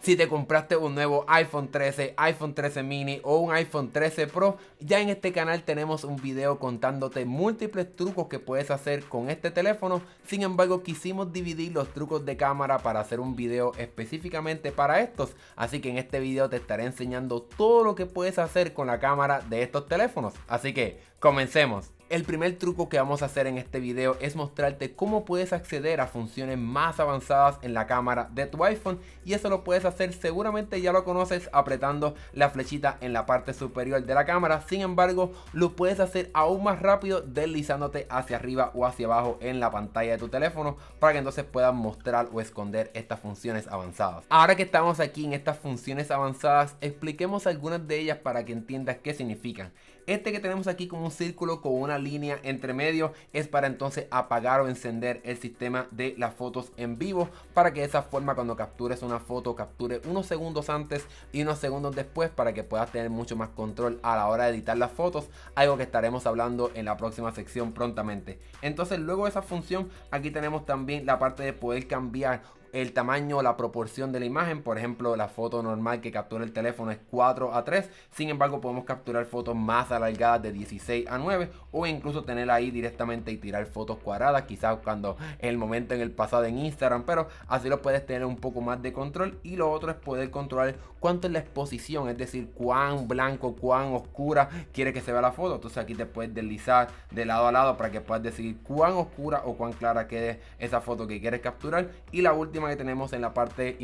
Si te compraste un nuevo iPhone 13, iPhone 13 mini o un iPhone 13 Pro, ya en este canal tenemos un video contándote múltiples trucos que puedes hacer con este teléfono. Sin embargo, quisimos dividir los trucos de cámara para hacer un video específicamente para estos. Así que en este video te estaré enseñando todo lo que puedes hacer con la cámara de estos teléfonos. Así que comencemos. El primer truco que vamos a hacer en este video es mostrarte cómo puedes acceder a funciones más avanzadas en la cámara de tu iPhone, y eso lo puedes hacer, seguramente ya lo conoces, apretando la flechita en la parte superior de la cámara. Sin embargo, lo puedes hacer aún más rápido deslizándote hacia arriba o hacia abajo en la pantalla de tu teléfono para que entonces puedas mostrar o esconder estas funciones avanzadas. Ahora que estamos aquí en estas funciones avanzadas, expliquemos algunas de ellas para que entiendas qué significan. Este que tenemos aquí como un círculo con una línea entre medio es para entonces apagar o encender el sistema de las fotos en vivo, para que de esa forma cuando captures una foto capture unos segundos antes y unos segundos después, para que puedas tener mucho más control a la hora de editar las fotos, algo que estaremos hablando en la próxima sección prontamente. Entonces, luego de esa función, aquí tenemos también la parte de poder cambiar el tamaño o la proporción de la imagen. Por ejemplo, la foto normal que captura el teléfono es 4:3, sin embargo podemos capturar fotos más alargadas de 16:9, o incluso tenerla ahí directamente y tirar fotos cuadradas, quizás cuando el momento en el pasado en Instagram, pero así lo puedes tener un poco más de control. Y lo otro es poder controlar cuánto es la exposición, es decir, cuán blanco, cuán oscura quieres que se vea la foto. Entonces aquí te puedes deslizar de lado a lado para que puedas decidir cuán oscura o cuán clara quede esa foto que quieres capturar. Y la última que tenemos en la parte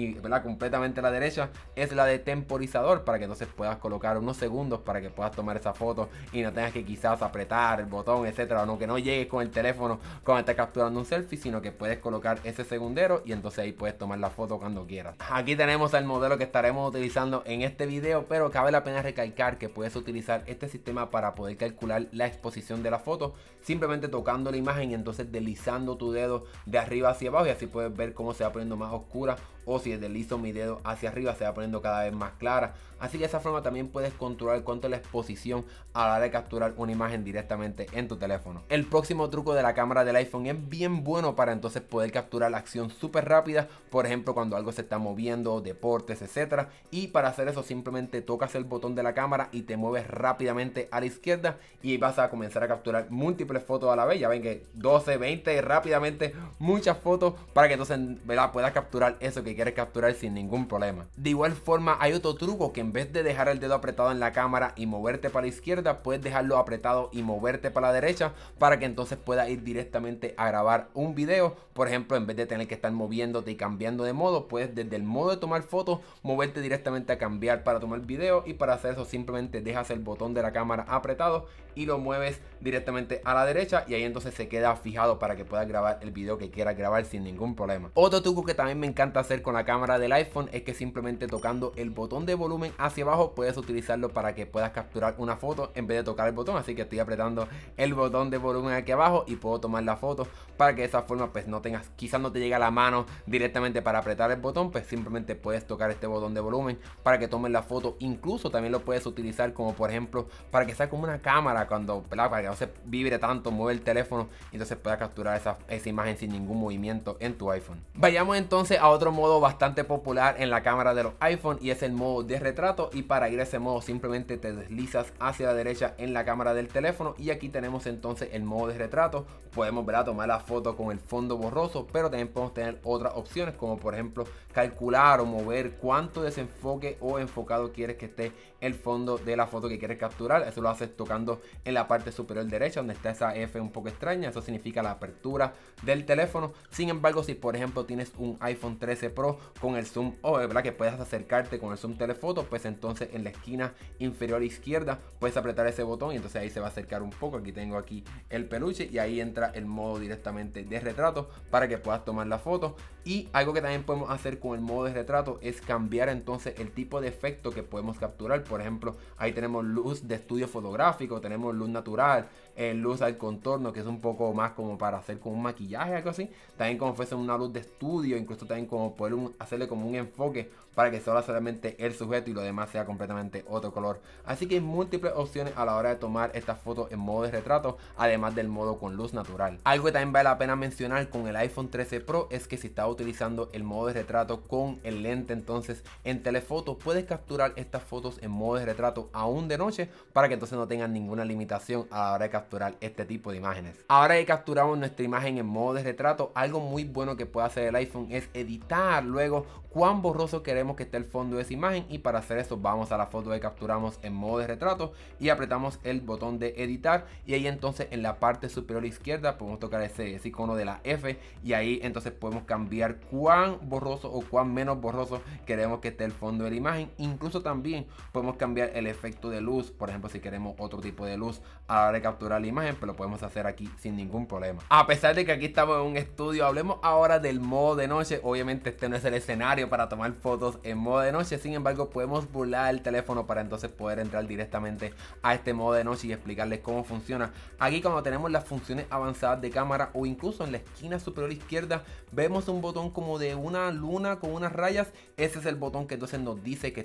completamente a la derecha es la de temporizador, para que entonces puedas colocar unos segundos para que puedas tomar esa foto y no tengas que quizás apretar el botón, etcétera, o no, que no llegues con el teléfono cuando estés capturando un selfie, sino que puedes colocar ese segundero y entonces ahí puedes tomar la foto cuando quieras. Aquí tenemos el modelo que estaremos utilizando en este video, pero cabe la pena recalcar que puedes utilizar este sistema para poder calcular la exposición de la foto simplemente tocando la imagen y entonces deslizando tu dedo de arriba hacia abajo, y así puedes ver cómo se va poniendo más oscura, o si deslizo mi dedo hacia arriba se va poniendo cada vez más clara. Así que de esa forma también puedes controlar cuánto es la exposición a la hora de capturar una imagen directamente en tu teléfono. El próximo truco de la cámara del iPhone es bien bueno para entonces poder capturar la acción súper rápida, por ejemplo cuando algo se está moviendo, deportes, etcétera. Y para hacer eso simplemente tocas el botón de la cámara y te mueves rápidamente a la izquierda y vas a comenzar a capturar múltiples fotos a la vez. Ya ven que 12, 20 rápidamente, muchas fotos, para que entonces, ¿verdad?, puedas capturar eso que quieres capturar sin ningún problema. De igual forma, hay otro truco que en vez de dejar el dedo apretado en la cámara y moverte para la izquierda, puedes dejarlo apretado y moverte para la derecha, para que entonces puedas ir directamente a grabar un video. Por ejemplo, en vez de tener que estar moviéndote y cambiando de modo, puedes desde el modo de tomar fotos moverte directamente a cambiar para tomar video, y para hacer eso simplemente dejas el botón de la cámara apretado y lo mueves directamente a la derecha, y ahí entonces se queda fijado para que puedas grabar el video que quieras grabar sin ningún problema. Otro truco que también me encanta hacer con la cámara del iPhone es que simplemente tocando el botón de volumen hacia abajo puedes utilizarlo para que puedas capturar una foto en vez de tocar el botón. Así que estoy apretando el botón de volumen aquí abajo y puedo tomar la foto, para que de esa forma pues no tengas, quizás no te llega la mano directamente para apretar el botón, pues simplemente puedes tocar este botón de volumen para que tomes la foto. Incluso también lo puedes utilizar como por ejemplo para que sea como una cámara cuando, ¿verdad?, para que no se vibre tanto, mueve el teléfono y entonces puedas capturar esa imagen sin ningún movimiento en tu iPhone. Vayamos entonces a otro modo bastante popular en la cámara de los iPhone, y es el modo de retrato. Y para ir a ese modo simplemente te deslizas hacia la derecha en la cámara del teléfono, y aquí tenemos entonces el modo de retrato. Podemos, ¿verdad?, tomar la foto con el fondo borroso, pero también podemos tener otras opciones, como por ejemplo calcular o mover cuánto desenfoque o enfocado quieres que esté el fondo de la foto que quieres capturar. Eso lo haces tocando en la parte superior derecha donde está esa F un poco extraña. Eso significa la apertura del teléfono. Sin embargo, si por ejemplo tienes un iPhone 13 Pro con el zoom, o ¿verdad?, que puedes acercarte con el zoom telefoto, pues entonces en la esquina inferior izquierda puedes apretar ese botón y entonces ahí se va a acercar un poco. Aquí tengo aquí el peluche y ahí entra el modo directamente de retrato para que puedas tomar la foto. Y algo que también podemos hacer con el modo de retrato es cambiar entonces el tipo de efecto que podemos capturar. Por ejemplo, ahí tenemos luz de estudio fotográfico, tenemos luz natural, luz al contorno, que es un poco más como para hacer como un maquillaje, algo así. También como fuese una luz de estudio, incluso también como poder hacerle como un enfoque para que solo solamente el sujeto y lo demás sea completamente otro color. Así que hay múltiples opciones a la hora de tomar estas fotos en modo de retrato, además del modo con luz natural. Algo que también vale la pena mencionar con el iPhone 13 Pro es que si estás utilizando el modo de retrato con el lente, entonces en telefoto puedes capturar estas fotos en modo de retrato aún de noche, para que entonces no tengan ninguna limitación a la hora de capturar este tipo de imágenes. Ahora que capturamos nuestra imagen en modo de retrato, algo muy bueno que puede hacer el iPhone es editar luego cuán borroso queremos que esté el fondo de esa imagen, y para hacer eso vamos a la foto que capturamos en modo de retrato y apretamos el botón de editar, y ahí entonces en la parte superior izquierda podemos tocar ese icono de la F, y ahí entonces podemos cambiar cuán borroso o cuán menos borroso queremos que esté el fondo de la imagen. Incluso también podemos cambiar el efecto de luz, por ejemplo si queremos otro tipo de luz a la hora de capturar la imagen, pues lo podemos hacer aquí sin ningún problema. A pesar de que aquí estamos en un estudio, hablemos ahora del modo de noche. Obviamente este no es el escenario para tomar fotos en modo de noche, sin embargo podemos burlar el teléfono para entonces poder entrar directamente a este modo de noche y explicarles cómo funciona. Aquí cuando tenemos las funciones avanzadas de cámara, o incluso en la esquina superior izquierda vemos un botón como de una luna con unas rayas. Ese es el botón que entonces nos dice que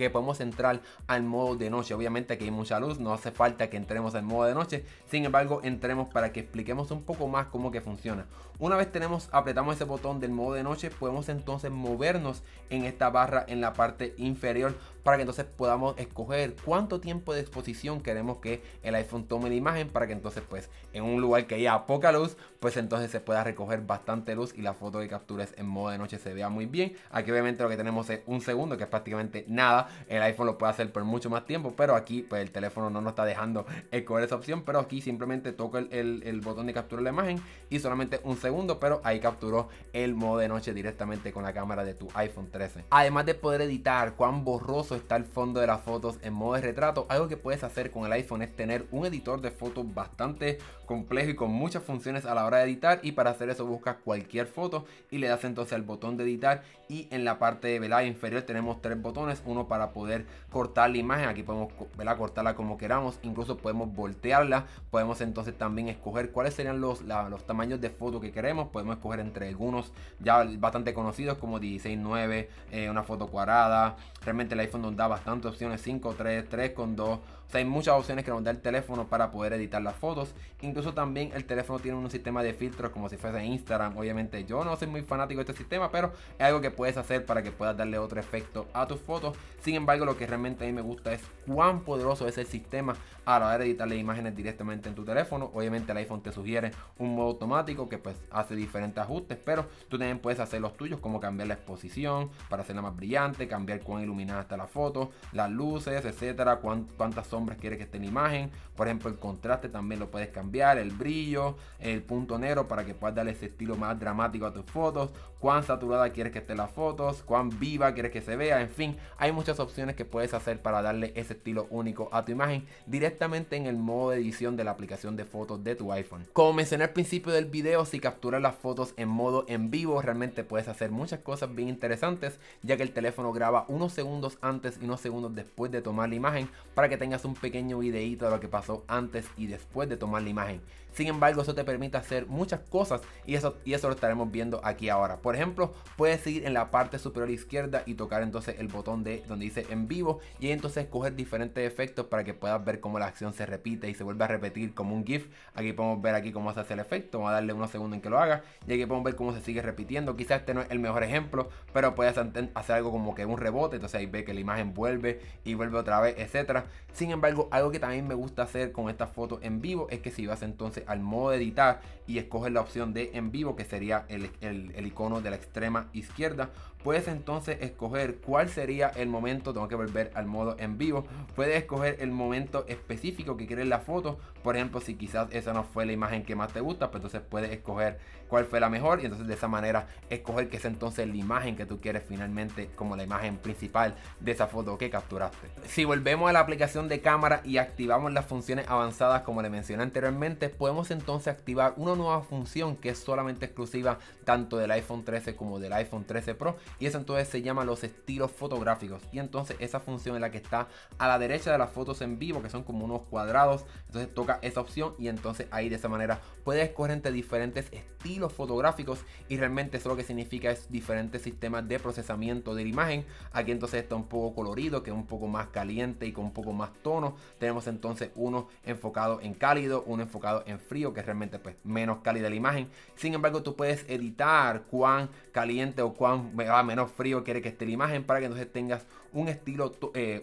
podemos entrar al modo de noche. Obviamente aquí hay mucha luz, no hace falta que entremos al modo de noche, sin embargo entremos para que expliquemos un poco más cómo que funciona. Una vez apretamos ese botón del modo de noche, podemos entonces movernos en esta barra en la parte inferior para que entonces podamos escoger cuánto tiempo de exposición queremos que el iPhone tome la imagen, para que entonces pues en un lugar que haya poca luz, pues entonces se pueda recoger bastante luz y la foto que captures en modo de noche se vea muy bien. Aquí obviamente lo que tenemos es un segundo, que es prácticamente nada. El iPhone lo puede hacer por mucho más tiempo, pero aquí pues el teléfono no nos está dejando escoger esa opción, pero aquí simplemente toco el botón de captura de la imagen y solamente un segundo, pero ahí capturó el modo de noche directamente con la cámara de tu iPhone 13. Además de poder editar cuán borroso está el fondo de las fotos en modo de retrato, algo que puedes hacer con el iPhone es tener un editor de fotos bastante complejo y con muchas funciones a la hora de editar, y para hacer eso buscas cualquier foto y le das entonces al botón de editar, y en la parte inferior tenemos tres botones, uno para poder cortar la imagen, aquí podemos cortarla como queramos, incluso podemos voltearla, podemos entonces también escoger cuáles serían los tamaños de foto que queremos, podemos escoger entre algunos ya bastante conocidos como 16:9, una foto cuadrada. Realmente el iPhone nos da bastantes opciones, 5:3, 3:2. O sea, hay muchas opciones que nos da el teléfono para poder editar las fotos. Incluso también el teléfono tiene un sistema de filtros como si fuese Instagram. Obviamente yo no soy muy fanático de este sistema, pero es algo que puedes hacer para que puedas darle otro efecto a tus fotos. Sin embargo, lo que realmente a mí me gusta es cuán poderoso es el sistema a la hora de editar las imágenes directamente en tu teléfono. Obviamente el iPhone te sugiere un modo automático que pues hace diferentes ajustes, pero tú también puedes hacer los tuyos, como cambiar la exposición para hacerla más brillante, cambiar cuán iluminada está la foto, las luces, etcétera, cuántas sombras quieres que esté en la imagen. Por ejemplo, el contraste también lo puedes cambiar, el brillo, el punto negro para que puedas darle ese estilo más dramático a tus fotos, cuán saturada quieres que estén las fotos, cuán viva quieres que se vea. En fin, hay muchas opciones que puedes hacer para darle ese estilo único a tu imagen directamente en el modo de edición de la aplicación de fotos de tu iPhone. Como mencioné al principio del video, si capturas las fotos en modo en vivo, realmente puedes hacer muchas cosas bien interesantes, ya que el teléfono graba unos segundos antes y unos segundos después de tomar la imagen, para que tengas un pequeño videíto de lo que pasó antes y después de tomar la imagen. Sin embargo, eso te permite hacer muchas cosas, y eso lo estaremos viendo aquí ahora. Por ejemplo, puedes ir en la parte superior izquierda y tocar entonces el botón de donde dice en vivo, y entonces escoger diferentes efectos para que puedas ver cómo la acción se repite y se vuelve a repetir como un GIF. Aquí podemos ver aquí cómo se hace el efecto. Vamos a darle unos segundos en que lo haga, y aquí podemos ver cómo se sigue repitiendo. Quizás este no es el mejor ejemplo, pero puedes hacer algo como que un rebote, entonces ahí ve que la imagen vuelve y vuelve otra vez, etcétera. Sin embargo, algo que también me gusta hacer con estas fotos en vivo es que si vas entonces al modo de editar y escoges la opción de en vivo, que sería el icono de la extrema izquierda, puedes entonces escoger cuál sería el momento. Tengo que volver al modo en vivo. Puedes escoger el momento específico que quieres la foto. Por ejemplo, si quizás esa no fue la imagen que más te gusta, pues entonces puedes escoger cuál fue la mejor, y entonces de esa manera escoger que es entonces la imagen que tú quieres finalmente como la imagen principal de esa foto que capturaste. Si volvemos a la aplicación de cámara y activamos las funciones avanzadas como le mencioné anteriormente, podemos entonces activar una nueva función que es solamente exclusiva tanto del iPhone 13 como del iPhone 13 Pro, y eso entonces se llama los estilos fotográficos. Y entonces esa función es la que está a la derecha de las fotos en vivo, que son como unos cuadrados. entonces toca esa opción y entonces ahí de esa manera puedes escoger entre diferentes estilos fotográficos y realmente eso lo que significa es diferentes sistemas de procesamiento de la imagen. Aquí entonces está un poco colorido, que es un poco más caliente y con un poco más tono. Tenemos entonces uno enfocado en cálido, uno enfocado en frío, que es realmente pues menos cálida la imagen. Sin embargo, tú puedes editar cuán caliente o cuán menos frío quiere que esté la imagen para que entonces tengas un estilo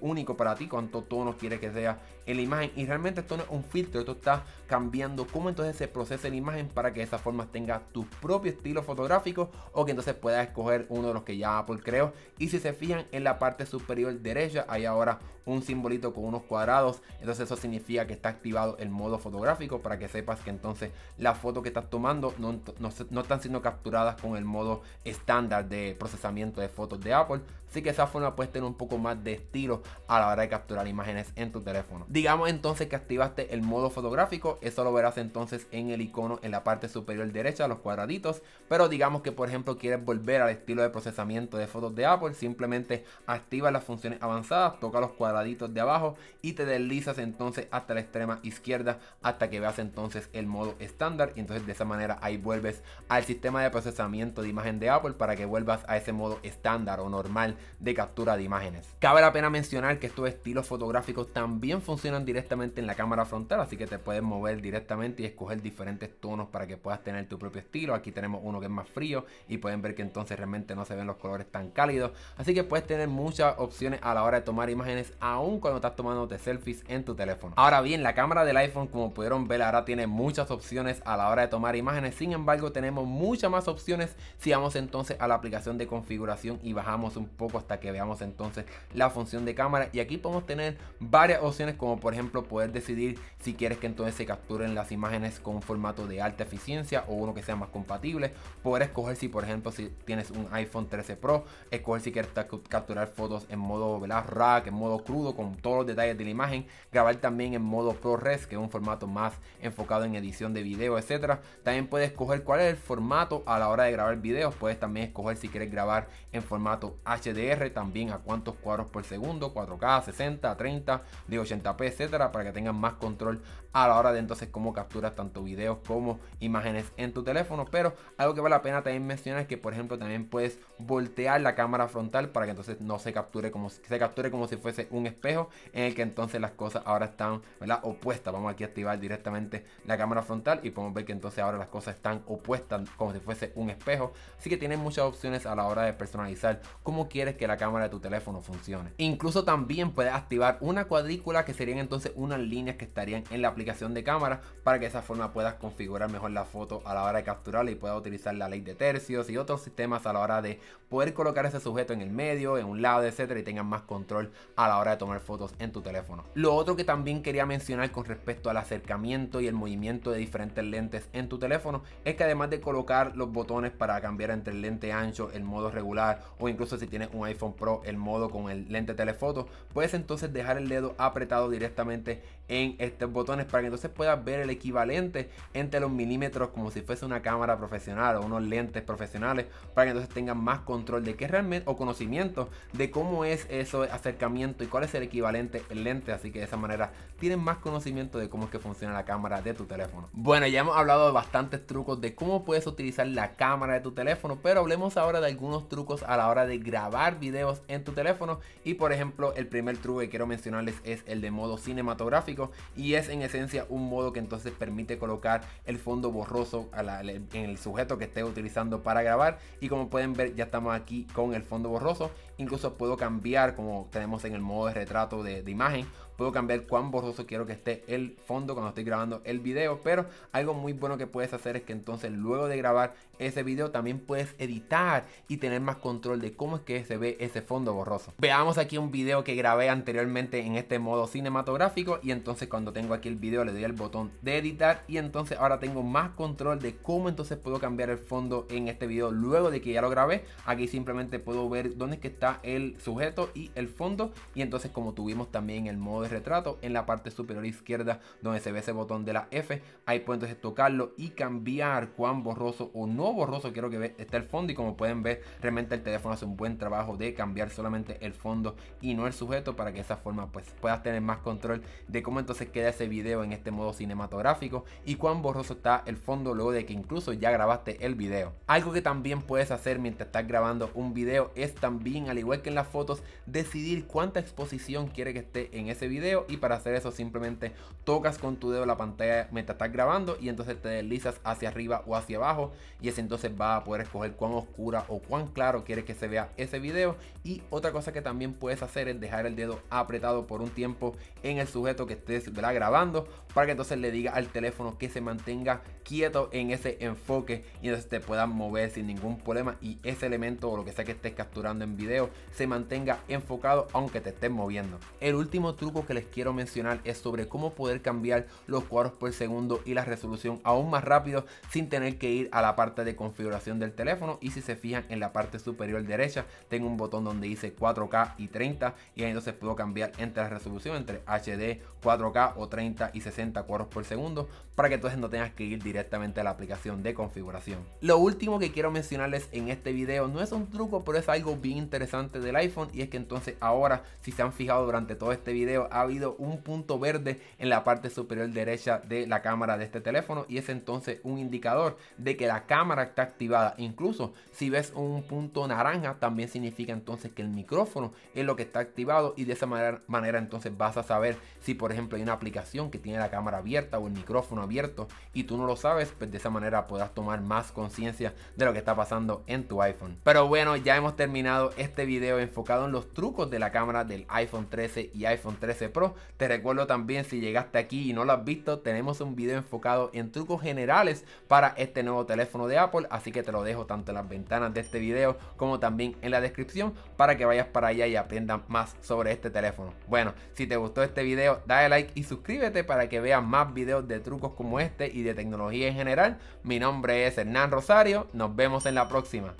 único para ti, cuánto tono quiere que sea en la imagen. Y realmente esto no es un filtro, esto está cambiando cómo entonces se procesa la imagen para que de esa forma tenga tu propio estilo fotográfico o que entonces puedas escoger uno de los que ya Apple creó. Y si se fijan en la parte superior derecha hay ahora un simbolito con unos cuadrados, entonces eso significa que está activado el modo fotográfico para que sepas que entonces las fotos que estás tomando no están siendo capturadas con el modo estándar de procesamiento de fotos de Apple. Así que de esa forma puedes tener un poco más de estilo a la hora de capturar imágenes en tu teléfono. Digamos entonces que activaste el modo fotográfico, eso lo verás entonces en el icono en la parte superior derecha, los cuadraditos. Pero digamos que por ejemplo quieres volver al estilo de procesamiento de fotos de Apple, simplemente activa las funciones avanzadas, toca los cuadraditos de abajo y te deslizas entonces hasta la extrema izquierda hasta que veas entonces el modo estándar. Y entonces de esa manera ahí vuelves al sistema de procesamiento de imagen de Apple para que vuelvas a ese modo estándar o normal de captura de imágenes. Cabe la pena mencionar que estos estilos fotográficos también funcionan directamente en la cámara frontal, así que te puedes mover directamente y escoger diferentes tonos para que puedas tener tu propio estilo. Aquí tenemos uno que es más frío y pueden ver que entonces realmente no se ven los colores tan cálidos, así que puedes tener muchas opciones a la hora de tomar imágenes aún cuando estás tomándote selfies en tu teléfono. Ahora bien, la cámara del iPhone, como pudieron ver, ahora tiene muchas opciones a la hora de tomar imágenes. Sin embargo, tenemos muchas más opciones si vamos entonces a la aplicación de configuración y bajamos un poco hasta que veamos entonces la función de cámara. Y aquí podemos tener varias opciones, como por ejemplo poder decidir si quieres que entonces se capturen las imágenes con un formato de alta eficiencia o uno que sea más compatible. Poder escoger si por ejemplo si tienes un iPhone 13 Pro, escoger si quieres capturar fotos en modo RAW, en modo crudo con todos los detalles de la imagen, grabar también en modo ProRes, que es un formato más enfocado en edición de video, etcétera. También puedes escoger cuál es el formato a la hora de grabar videos. Puedes también escoger si quieres grabar en formato HDR, también a cuántos cuadros por segundo, 4K, 60, 30, de 80p, etcétera, para que tengan más control a la hora de entonces cómo capturas tanto videos como imágenes en tu teléfono. Pero algo que vale la pena también mencionar es que por ejemplo también puedes voltear la cámara frontal para que entonces no se capture como si fuese un espejo, en el que entonces las cosas ahora están, ¿verdad?, opuestas. Vamos aquí a activar directamente la cámara frontal y podemos ver que entonces ahora las cosas están opuestas como si fuese un espejo. Así que tienes muchas opciones a la hora de personalizar cómo quieres que la cámara de tu teléfono funcione. Incluso también puedes activar una cuadrícula, que serían entonces unas líneas que estarían en la aplicación de cámara, para que de esa forma puedas configurar mejor la foto a la hora de capturarla y puedas utilizar la ley de tercios y otros sistemas a la hora de poder colocar ese sujeto en el medio, en un lado, etcétera, y tengan más control a la hora de tomar fotos en tu teléfono. Lo otro que también quería mencionar con respecto al acercamiento y el movimiento de diferentes lentes en tu teléfono es que además de colocar los botones para cambiar entre el lente ancho, el modo regular, o incluso si tienes un iPhone Pro, el modo con el lente telefoto, puedes entonces dejar el dedo apretado directamente en estos botones para que entonces puedas ver el equivalente entre los milímetros como si fuese una cámara profesional o unos lentes profesionales, para que entonces tengan más control de qué realmente, o conocimiento de cómo es eso de acercamiento y cuál es el equivalente el lente. Así que de esa manera tienen más conocimiento de cómo es que funciona la cámara de tu teléfono. Bueno, ya hemos hablado de bastantes trucos de cómo puedes utilizar la cámara de tu teléfono, pero hablemos ahora de algunos trucos a la hora de grabar videos en tu teléfono. Y por ejemplo, el primer truco que quiero mencionarles es el de modo cinematográfico, y es en esencia un modo que entonces permite colocar el fondo borroso en el sujeto que esté utilizando para grabar. Y como pueden ver, ya estamos aquí con el fondo borroso. Incluso puedo cambiar, como tenemos en el modo de retrato de imagen, puedo cambiar cuán borroso quiero que esté el fondo cuando estoy grabando el video. Pero algo muy bueno que puedes hacer es que entonces luego de grabar ese video también puedes editar y tener más control de cómo es que se ve ese fondo borroso. Veamos aquí un video que grabé anteriormente en este modo cinematográfico, y entonces cuando tengo aquí el video le doy al botón de editar y entonces ahora tengo más control de cómo entonces puedo cambiar el fondo en este video luego de que ya lo grabé. Aquí simplemente puedo ver dónde es que está el sujeto y el fondo, y entonces como tuvimos también el modo de retrato en la parte superior izquierda donde se ve ese botón de la F. Ahí puedes entonces tocarlo y cambiar cuán borroso o no borroso quiero que esté el fondo. Y como pueden ver, realmente el teléfono hace un buen trabajo de cambiar solamente el fondo y no el sujeto, para que de esa forma pues puedas tener más control de cómo entonces queda ese video en este modo cinematográfico y cuán borroso está el fondo luego de que incluso ya grabaste el video. Algo que también puedes hacer mientras estás grabando un video es también, al igual que en las fotos, decidir cuánta exposición quiere que esté en ese video, y para hacer eso simplemente tocas con tu dedo la pantalla mientras estás grabando y entonces te deslizas hacia arriba o hacia abajo, y así entonces vas a poder escoger cuán oscura o cuán claro quieres que se vea ese video. Y otra cosa que también puedes hacer es dejar el dedo apretado por un tiempo en el sujeto que estés grabando, para que entonces le diga al teléfono que se mantenga quieto en ese enfoque y entonces te puedan mover sin ningún problema y ese elemento o lo que sea que estés capturando en video se mantenga enfocado aunque te estés moviendo. El último truco que les quiero mencionar es sobre cómo poder cambiar los cuadros por segundo y la resolución aún más rápido sin tener que ir a la parte de configuración del teléfono. Y si se fijan, en la parte superior derecha tengo un botón donde dice 4K y 30, y ahí entonces puedo cambiar entre la resolución entre HD, 4K o 30 y 60 cuadros por segundo, para que entonces no tengas que ir directamente a la aplicación de configuración. Lo último que quiero mencionarles en este video no es un truco, pero es algo bien interesante del iPhone, y es que entonces ahora, si se han fijado durante todo este video, ha habido un punto verde en la parte superior derecha de la cámara de este teléfono, y es entonces un indicador de que la cámara está activada. Incluso si ves un punto naranja, también significa entonces que el micrófono es lo que está activado, y de esa manera entonces vas a saber si por ejemplo hay una aplicación que tiene la cámara abierta o el micrófono abierto y tú no lo sabes, pues de esa manera podrás tomar más conciencia de lo que está pasando en tu iPhone. Pero bueno, ya hemos terminado este video enfocado en los trucos de la cámara del iPhone 13 y iPhone 13 Pro. Te recuerdo también, si llegaste aquí y no lo has visto, tenemos un video enfocado en trucos generales para este nuevo teléfono de Apple, así que te lo dejo tanto en las ventanas de este video como también en la descripción para que vayas para allá y aprendas más sobre este teléfono. Bueno, si te gustó este video, dale like y suscríbete para que veas más videos de trucos como este y de tecnología en general. Mi nombre es Hernán Rosario, nos vemos en la próxima.